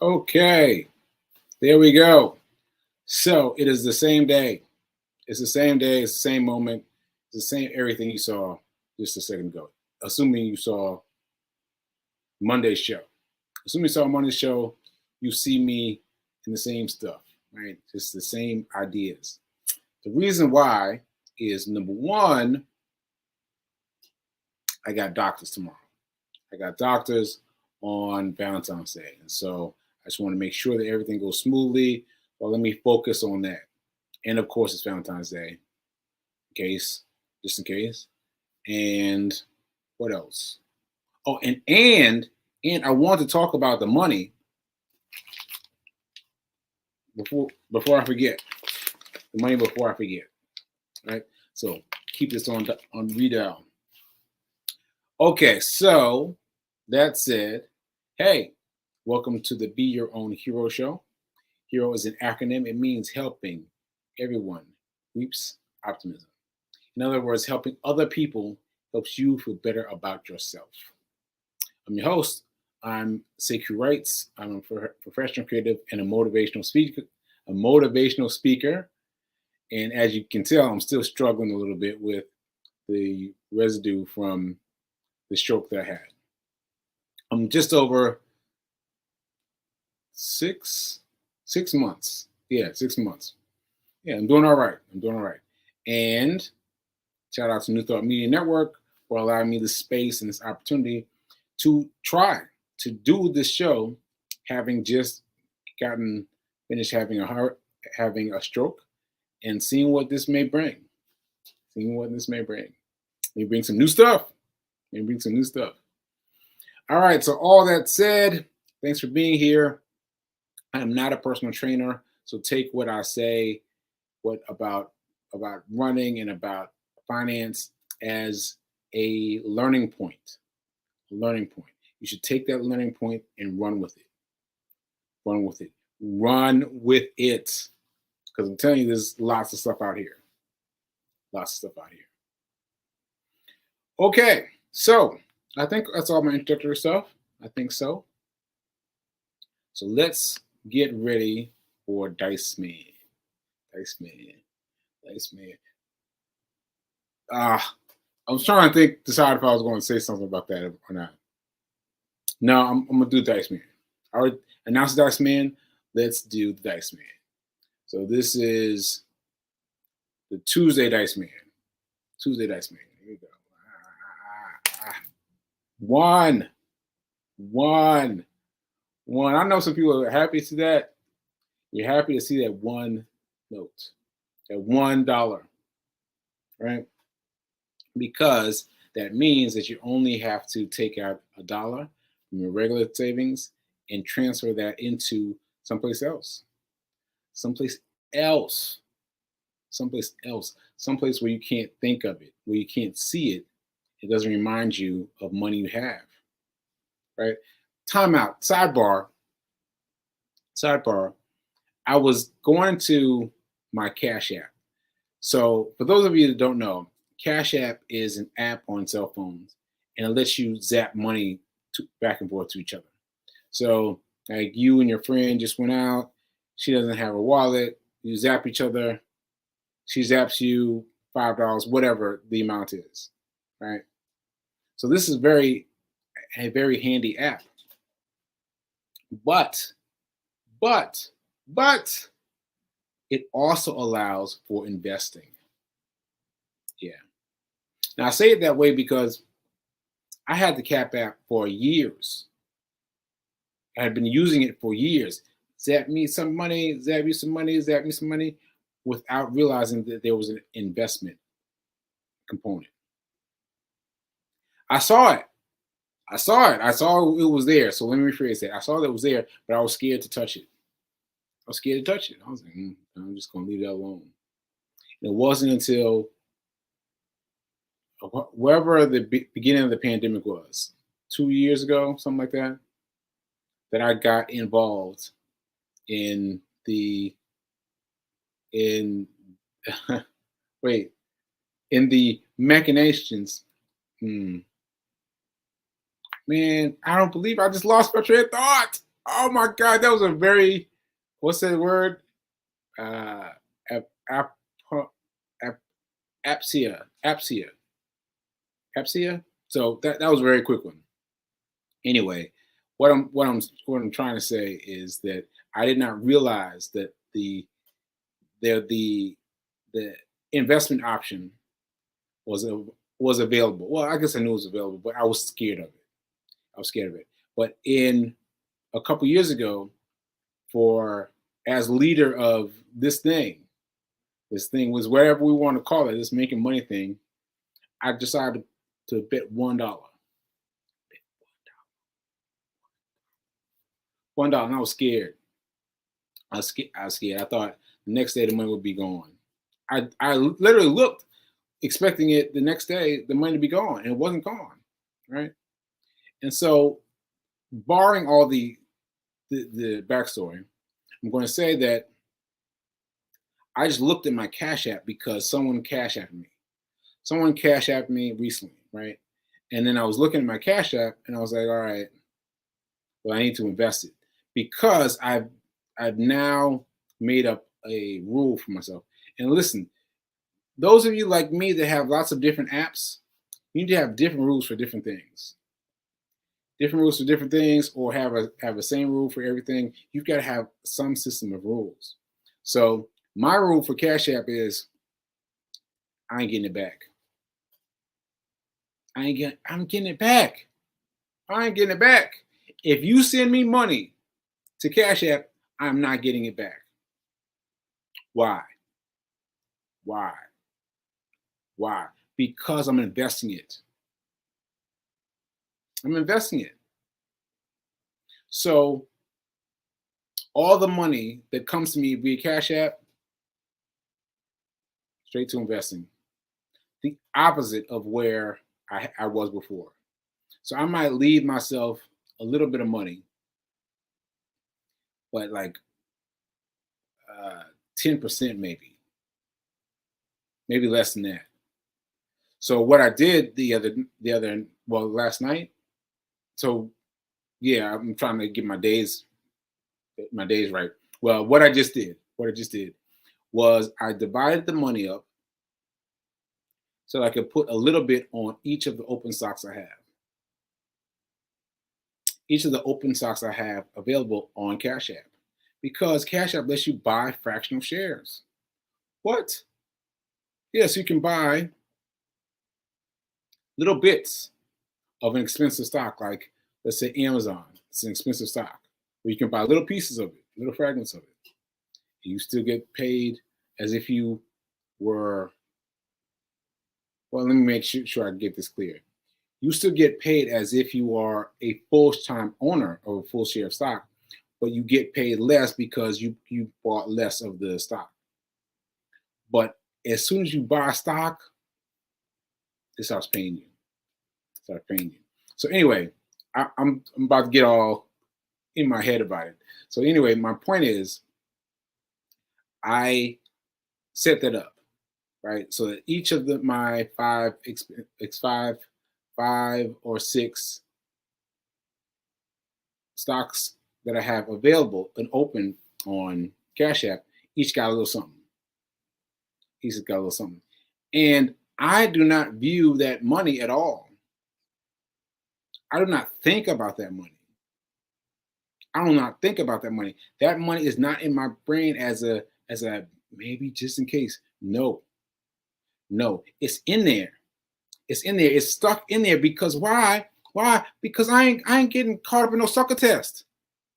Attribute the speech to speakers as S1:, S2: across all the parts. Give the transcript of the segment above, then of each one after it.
S1: Okay, there we go. So it is the same day. It's the same day. It's the same moment. It's the same everything you saw just a second ago. Assuming you saw Monday's show. Assuming you saw Monday's show, you see me in the same stuff, right? Just the same ideas. The reason why is number one, I got doctors tomorrow. I got doctors on Valentine's Day. And so I just want to make sure that everything goes smoothly. Well, let me focus on that. And of course, it's Valentine's Day, just in case. And what else? Oh, and I want to talk about the money before I forget. The money before I forget. Right? So keep this on readout. Okay, so that said, hey, welcome to the Be Your Own Hero show. Hero is an acronym. It means helping everyone reaps optimism. In other words, helping other people helps you feel better about yourself. I'm your host. I'm Sekou Wrights. I'm a professional creative and a motivational speaker. And as you can tell, I'm still struggling a little bit with the residue from the stroke that I had. I'm just over 6 months. Yeah, 6 months. Yeah, I'm doing all right. And shout out to New Thought Media Network for allowing me the space and this opportunity to try to do this show, having just finished having a stroke, and seeing what this may bring. Maybe bring some new stuff. All right. So all that said, thanks for being here. I am not a personal trainer, so take what I say, about running and about finance as a learning point. You should take that learning point and run with it. Because I'm telling you, there's lots of stuff out here. Okay, so I think that's all my introductory stuff. I think so. So let's get ready for Dice Man. I was trying to decide if I was going to say something about that or not. No, I'm going to do Dice Man. I already announced Dice Man. Let's do the Dice Man. So this is the Tuesday Dice Man. Here we go. One. I know some people are happy to see that. You're happy to see that one note, that $1, right? Because that means that you only have to take out $1 from your regular savings and transfer that into someplace else, someplace where you can't think of it, where you can't see it. It doesn't remind you of money you have, right? Timeout. Sidebar. I was going to my Cash App. So for those of you that don't know, Cash App is an app on cell phones, and it lets you zap money back and forth to each other. So like you and your friend just went out. She doesn't have a wallet. You zap each other. She zaps you $5, whatever the amount is, right? So this is a very handy app. But it also allows for investing. Yeah. Now I say it that way because I had the Cap app for years. I had been using it for years. Zap me some money, zap you some money, zap me some money, without realizing that there was an investment component. I saw it. I saw it was there. So let me rephrase that. I saw that it was there, but I was scared to touch it. I was like, I'm just going to leave that alone. And it wasn't until wherever the beginning of the pandemic was, 2 years ago, something like that, that I got involved in the machinations. Man, I don't believe I just lost my train of thought. Oh my God, that was a very, what's that word? Uh, ap, ap, ap, apsia. So that was a very quick one. Anyway, what I'm trying to say is that I did not realize that the the investment option was was available. Well, I guess I knew it was available, but I was scared of it. I was scared of it. But in a couple years ago, for as leader of this thing was whatever we want to call it, this making money thing, I decided to bet $1. $1, and I was scared. I was scared. I thought the next day the money would be gone. I literally looked, expecting it the next day the money to be gone, and it wasn't gone, right? And so, barring all the backstory, I'm going to say that I just looked at my Cash App because someone Cash Apped me. Someone Cash Apped me recently, right? And then I was looking at my Cash App and I was like, all right, well, I need to invest it because I've now made up a rule for myself. And listen, those of you like me that have lots of different apps, you need to have different rules for different things. Different rules for different things, or have a same rule for everything. You've got to have some system of rules. So my rule for Cash App is I ain't getting it back. I'm getting it back. I ain't getting it back. If you send me money to Cash App, I'm not getting it back. Why? Why? Why? Because I'm investing it. I'm investing it. So all the money that comes to me via Cash App, straight to investing. The opposite of where I was before. So I might leave myself a little bit of money, but like 10% maybe less than that. So what I did last night. So yeah, I'm trying to get my days right. Well, what I just did was I divided the money up so I could put a little bit on each of the open stocks I have. Each of the open stocks I have available on Cash App, because Cash App lets you buy fractional shares. What? Yeah, so you can buy little bits of an expensive stock, like let's say Amazon. It's an expensive stock, where you can buy little pieces of it, little fragments of it. You still get paid as if you were. Well, let me make sure I get this clear. You still get paid as if you are a full-time owner of a full share of stock, but you get paid less because you bought less of the stock. But as soon as you buy stock, it starts paying you. So anyway, I'm about to get all in my head about it. So anyway, my point is, I set that up, right? So that each of my five or six stocks that I have available and open on Cash App, each got a little something. Each has got a little something. And I do not view that money at all. I do not think about that money. I do not think about that money. That money is not in my brain as a maybe just in case. No. It's in there. It's in there. It's stuck in there because why? Why? Because I ain't getting caught up in no sucker test.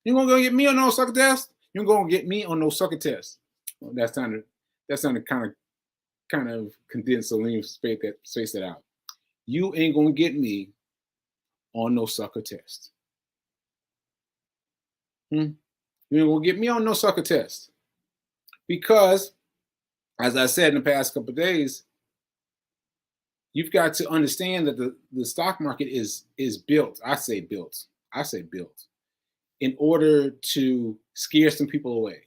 S1: You gonna get me on no sucker test? You gonna get me on no sucker test? Well, that sounded kind of condensed. So let me space that out. You ain't gonna get me on no sucker test. You ain't gonna get me on no sucker test, because, as I said in the past couple of days, you've got to understand that the stock market is built. I say built in order to scare some people away.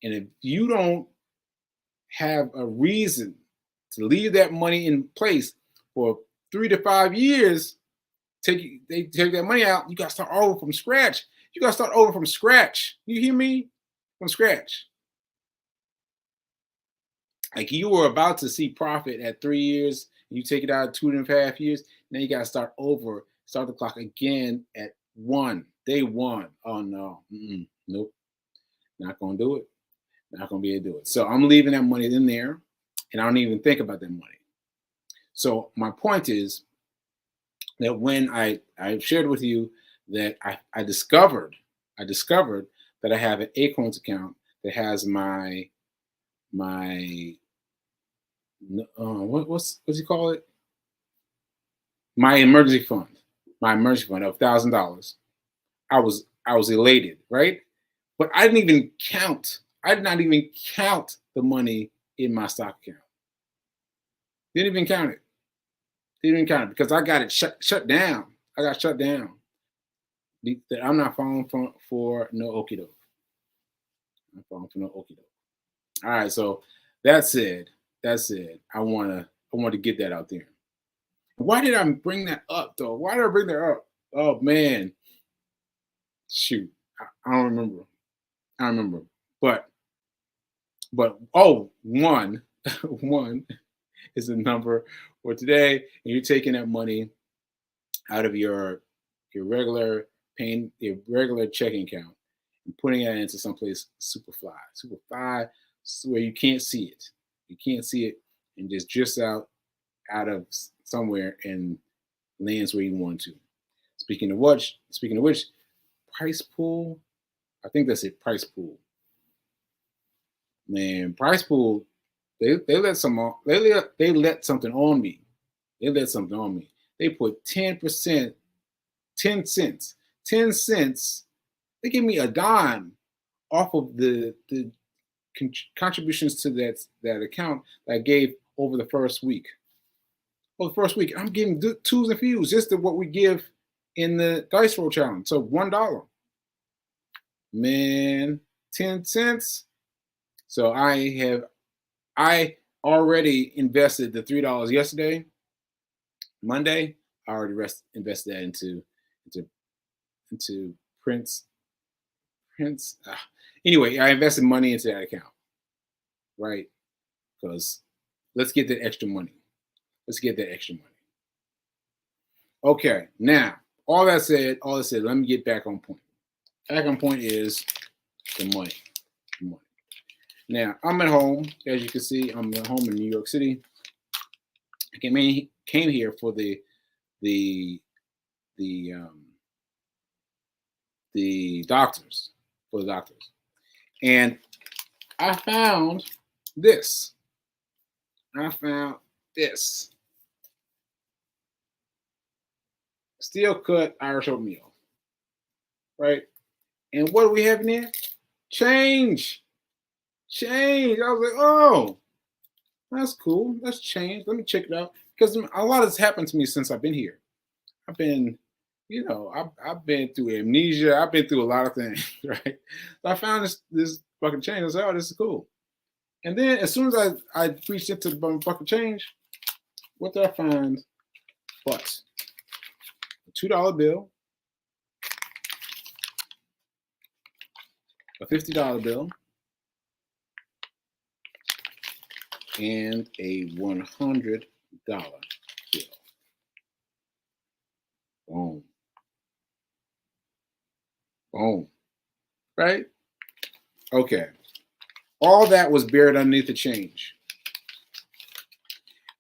S1: And if you don't have a reason to leave that money in place for 3 to 5 years, they take that money out. You got to start over from scratch. You got to start over from scratch. You hear me? From scratch. Like you were about to see profit at 3 years, you take it out at 2.5 years. Now you got to start over, start the clock again at day one. Oh no, nope, not gonna do it. Not gonna be able to do it. So I'm leaving that money in there, and I don't even think about that money. So my point is that when I shared with you that I discovered that I have an Acorns account that has my what's he call it? My emergency fund of $1,000. I was elated, right? But I didn't even count. I did not even count the money in my stock account. Didn't even count it. Didn't even count it because I got it shut down. I got shut down. I'm not falling for no okie doke. I'm falling for no okie doke. All right, so that's it. I want to get that out there. Why did I bring that up though? Why did I bring that up? Oh man, shoot, I don't remember. But oh, one is the number for today, and you're taking that money out of your regular checking account and putting it into someplace super fly, where you can't see it. You can't see it, and just drifts out of somewhere and lands where you want to. Speaking of which, price pool. I think that's it. Price pool. Man, price pool. They let something on me. They put 10%, 10 cents. They give me a dime off of the contributions to that account that I gave over the first week. I'm giving twos and fews, just what we give in the dice roll challenge. So $1, man, 10 cents. So I already invested the $3 yesterday, Monday. I already invested that into Prince. Anyway, I invested money into that account, right? Because let's get that extra money. Okay, now all that said, let me get back on point. Back on point is the money. Now I'm at home, as you can see. I'm at home in New York City. I came here for the doctors, and I found this. Steel cut Irish oatmeal, right? And what do we have in there? Change. I was like, oh, that's cool. That's change. Let me check it out, because a lot has happened to me since I've been here. I've been through amnesia. I've been through a lot of things, right? So I found this fucking change. I was like, oh, this is cool. And then as soon as I reached into the fucking change, what did I find? But a $2 bill, a $50 bill, and a $100 bill. Boom. Right? Okay. All that was buried underneath the change.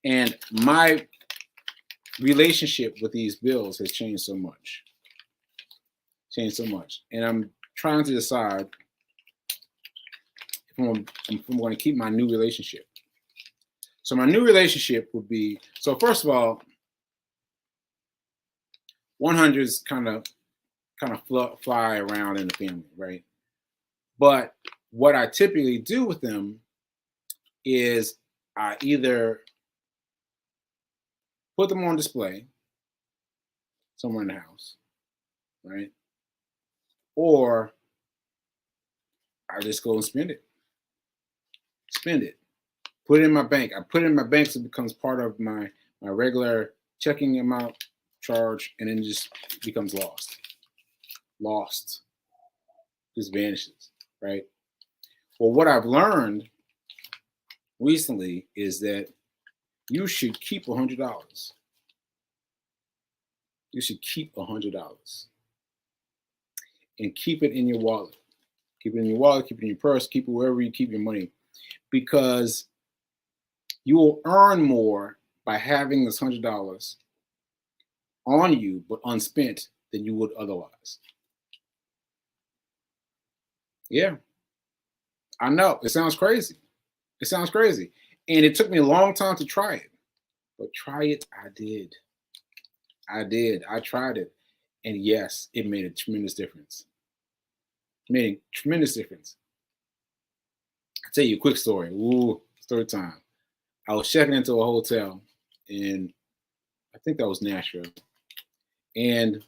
S1: And my relationship with these bills has changed so much. And I'm trying to decide if I'm going to keep my new relationship. So my new relationship would be, so first of all, 100s kind of fly around in the family, right? But what I typically do with them is I either put them on display somewhere in the house, right? Or I just go and spend it. Put it in my bank. I put it in my bank so it becomes part of my regular checking amount, charge, and then it just becomes lost, just vanishes, right? Well, what I've learned recently is that you should keep $100. You should keep $100 and keep it in your wallet. Keep it in your wallet, keep it in your purse, keep it wherever you keep your money, because you will earn more by having this $100 on you but unspent than you would otherwise. Yeah, I know. It sounds crazy. It sounds crazy. And it took me a long time to try it. But try it, I did. I did. I tried it. And yes, it made a tremendous difference. It made a tremendous difference. I'll tell you a quick story. Ooh, story time. I was checking into a hotel in, I think that was Nashville. And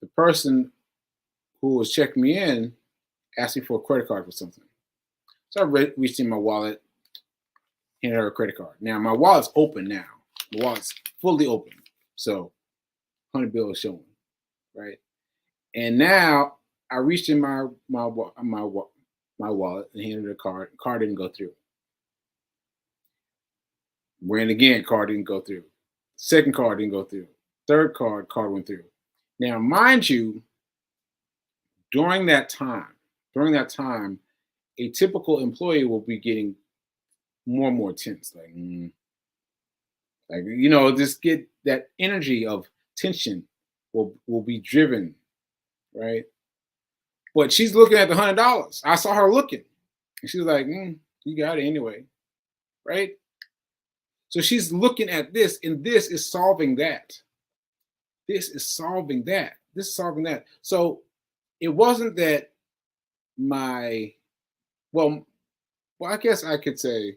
S1: the person who was checking me in asked me for a credit card for something. So I reached in my wallet, handed her a credit card. Now, my wallet's open now. The wallet's fully open. So, 100 bill is showing, right? And now I reached in my wallet and handed her a card. Card didn't go through. Ran again, card didn't go through. Second card didn't go through. Third card went through. Now, mind you, during that time, a typical employee will be getting more and more tense, just get that energy of tension will be driven, right? But she's looking at the $100. I saw her looking, and she was like, "You got it anyway," right? So she's looking at this, and this is solving that. This is solving that. This is solving that. So it wasn't that well, I guess I could say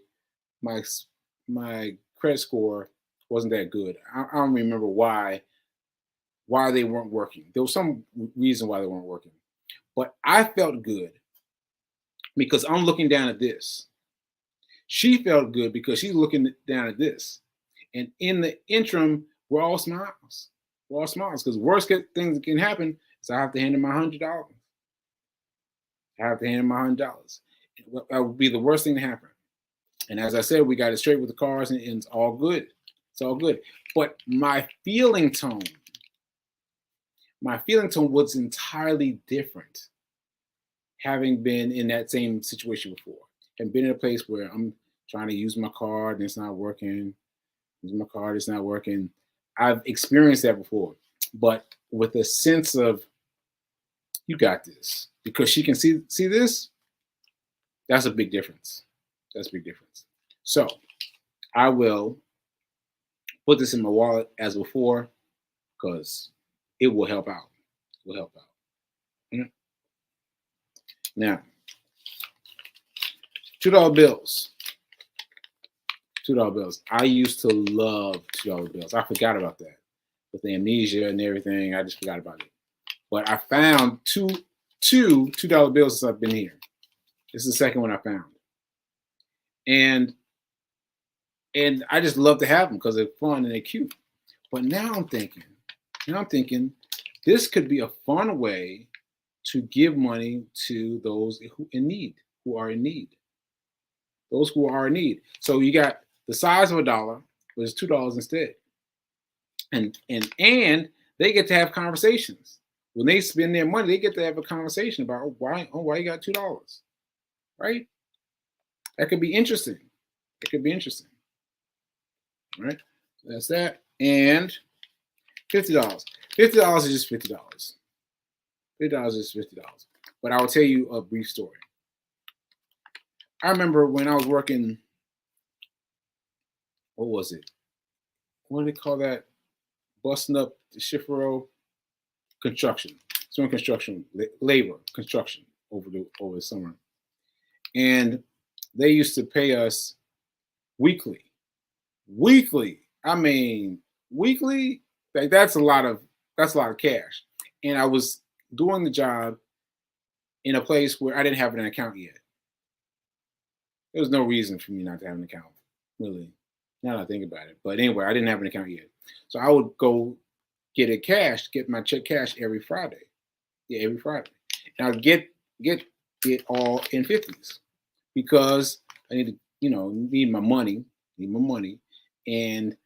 S1: my credit score wasn't that good. I don't remember why they weren't working. There was some reason why they weren't working, but I felt good because I'm looking down at this. She felt good because she's looking down at this, and in the interim, we're all smiles. We're all smiles because worst things that can happen is I have to hand him my $100. I have to hand him my $100. That would be the worst thing to happen. And as I said, we got it straight with the cars, and it's all good. It's all good. But my feeling tone was entirely different, having been in that same situation before, and been in a place where I'm trying to use my card and it's not working. Use my card, it's not working. I've experienced that before, but with a sense of, you got this, because she can see this. That's a big difference. That's a big difference. So I will put this in my wallet as before, because it will help out. It will help out. Now, $2 bills. $2 bills. I used to love $2 bills. I forgot about that. With the amnesia and everything, I just forgot about it. But I found two $2 bills since I've been here. This is the second one I found. And I just love to have them because they're fun and they're cute. But now I'm thinking, this could be a fun way to give money to those who are in need. Those who are in need. So you got the size of $1, but it's $2 instead. And they get to have conversations. When they spend their money, they get to have a conversation about why you got $2, right? That could be interesting. It could be interesting. All right, so that's that. And $50. $50 is just $50. $50 is $50. But I will tell you a brief story. I remember when I was working, what was it? What do they call that? Busting up the shift row? Construction. So construction, labor, construction over the summer. And they used to pay us weekly. I mean, weekly, like that's a lot of cash. And I was doing the job in a place where I didn't have an account yet. There was no reason for me not to have an account, really. Now that I think about it. But anyway, I didn't have an account yet. So I would go get it cash, get my check cash every Friday. Yeah, every Friday. And I'll get it all in 50s because I need to, need my money, and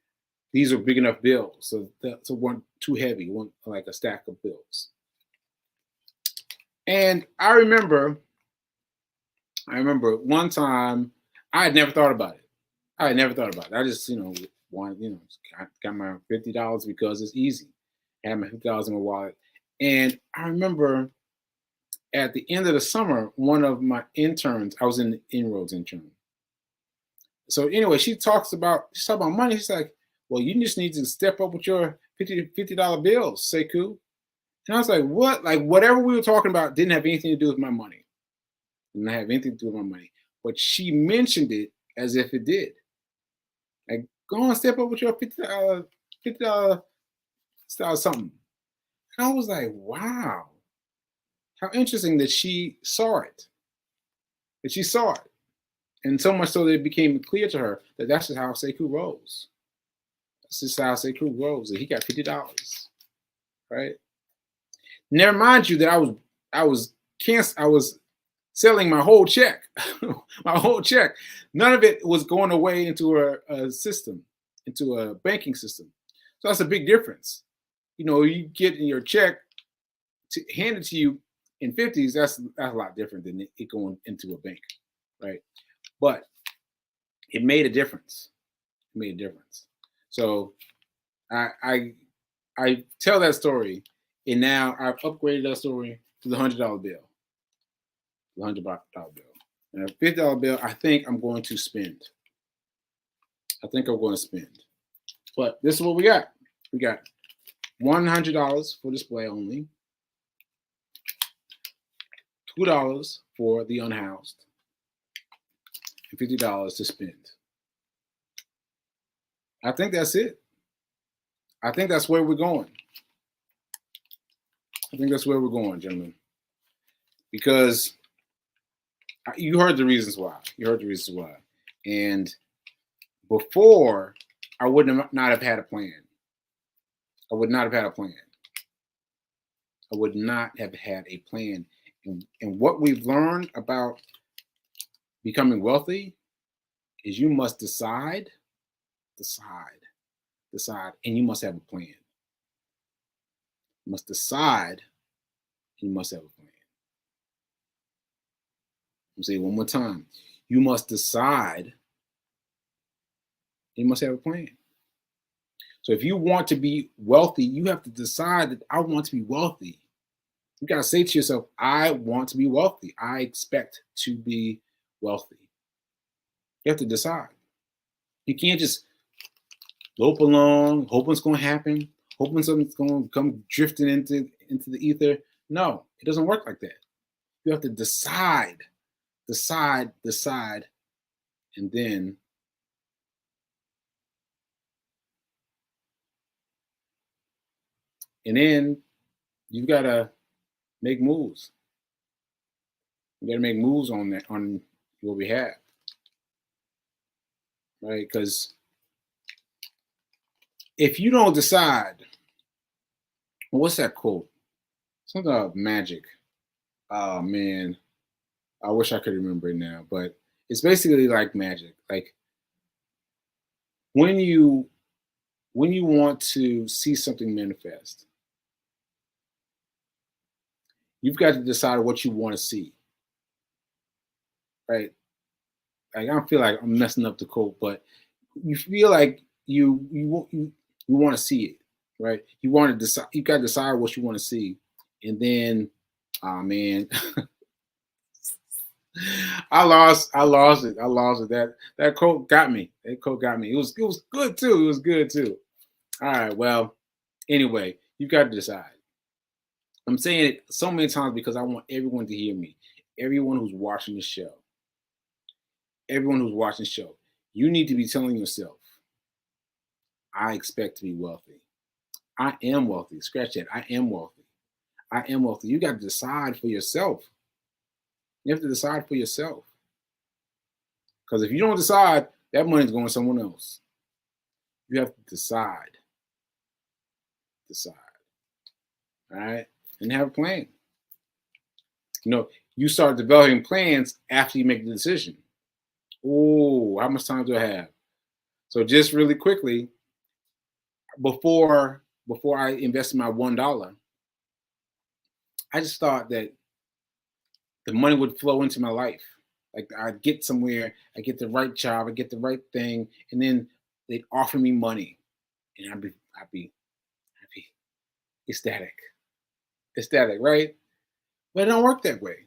S1: these are big enough bills, so that's one too heavy, one like a stack of bills. And I remember one time I had never thought about it. I just, wanted, got my $50 because it's easy. I had my $50 in my wallet. And I remember at the end of the summer, one of my interns, I was in the inroads intern. So anyway, she talks about money. She's like, well, you just need to step up with your $50 bills, Sekou. And I was like, what? Like whatever we were talking about didn't have anything to do with my money. Didn't have anything to do with my money. But she mentioned it as if it did. Like, go on, step up with your $50 something. And I was like, wow. How interesting that she saw it. And so much so that it became clear to her that that's just how Sekou rolls. That's just how Sekou rolls. That he got $50, right? Never mind you that I was selling my whole check, my whole check. None of it was going away into a system, into a banking system. So that's a big difference. You get your check handed to you in 50s. That's a lot different than it going into a bank, right? But it made a difference. So I tell that story, and now I've upgraded that story to the $100 bill. The $100 bill. And a $50 bill, I think I'm going to spend. But this is what we got. We got $100 for display only, $2 for the unhoused, and $50 to spend. I think that's it. I think that's where we're going. Gentlemen. Because you heard the reasons why. And before, I would not have had a plan. I would not have had a plan. And what we've learned about becoming wealthy is you must decide, and you must have a plan. You must decide, and you must have a plan. I'll say it one more time. You must decide, you must have a plan. So if you want to be wealthy, you have to decide that I want to be wealthy. You got to say to yourself, I want to be wealthy. I expect to be wealthy. You have to decide. You can't just lope along, hoping it's going to happen, hoping something's going to come drifting into the ether. No, it doesn't work like that. You have to decide, and then you've got to make moves. You got to make moves on your behalf, right? Because if you don't decide, what's that quote? Something about magic. Oh man, I wish I could remember it now, but it's basically like magic. Like when you want to see something manifest, you've got to decide what you want to see, right? Like I don't feel like I'm messing up the quote, but you feel like you want to see it, right? You want to decide. You got to decide what you want to see, and then, oh man, I lost it. That quote got me. It was good too. All right. Well, anyway, you got to decide. I'm saying it so many times because I want everyone to hear me. Everyone who's watching the show. You need to be telling yourself, I expect to be wealthy. I am wealthy. Scratch that. I am wealthy. You got to decide for yourself. You have to decide for yourself. Because if you don't decide, that money's going to someone else. You have to decide. Decide. All right, and have a plan. You know, you start developing plans after you make the decision. Oh, how much time do I have? So just really quickly, before I invested my $1, I just thought that the money would flow into my life. Like I'd get somewhere, I get the right job, I get the right thing, and then they'd offer me money, and I'd be ecstatic, right? But it don't work that way.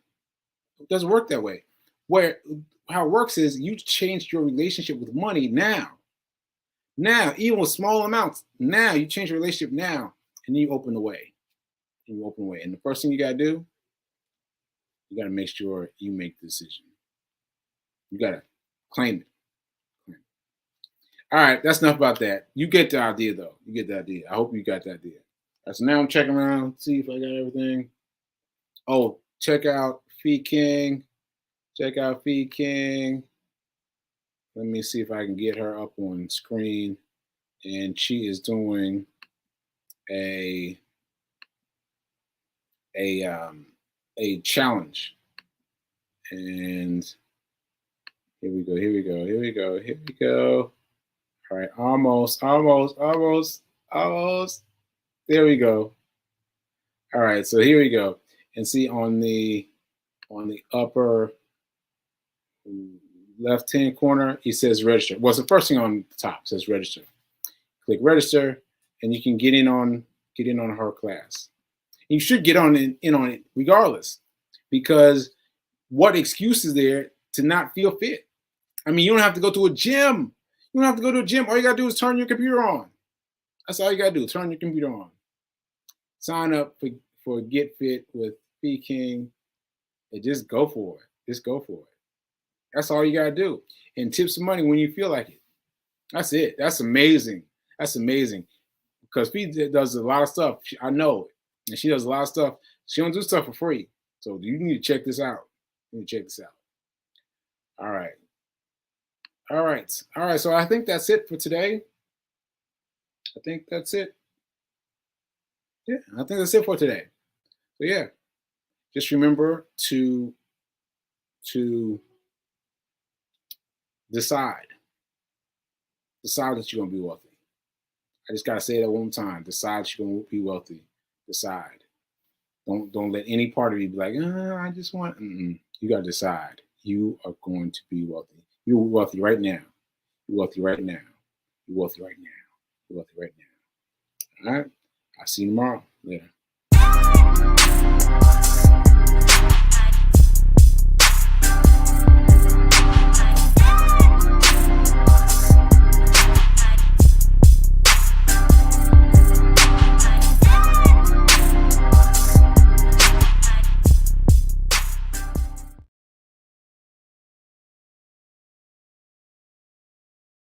S1: It doesn't work that way. Where how it works is you change your relationship with money now. Now, even with small amounts, now you change your relationship now, and then you open the way. And you open the way. And the first thing you gotta do, you gotta make sure you make the decision. You gotta claim it. All right, that's enough about that. You get the idea, though. You get the idea. I hope you got the idea. All right, so now I'm checking around, see if I got everything. Oh, check out Fee King. Check out Fee King. Let me see if I can get her up on screen. And she is doing a challenge. And here we go. All right, almost. There we go. All right, so here we go. And see on the upper left-hand corner, it says register. Well, it's the first thing on the top. It says register. Click register, and you can get in on her class. You should get in on it regardless, because what excuse is there to not feel fit? I mean, you don't have to go to a gym. You don't have to go to a gym. All you gotta do is turn your computer on. That's all you gotta do. Turn your computer on. Sign up for Get Fit with Fee King, and just go for it. Just go for it. That's all you gotta do. And tip some money when you feel like it. That's it. That's amazing. That's amazing. Because Fee does a lot of stuff. I know it. And she does a lot of stuff. She don't do stuff for free. So you need to check this out. You need to check this out. All right. All right. So I think that's it for today. I think that's it. Yeah, I think that's it for today. So yeah, just remember to decide that you're gonna be wealthy. I just gotta say that one more time. Decide you're gonna be wealthy. Decide. Don't let any part of you be like, I just want. You gotta decide. You are going to be wealthy. You're wealthy right now. You're wealthy right now. You're wealthy right now. You're wealthy right now. All right. I'll see you tomorrow. Later.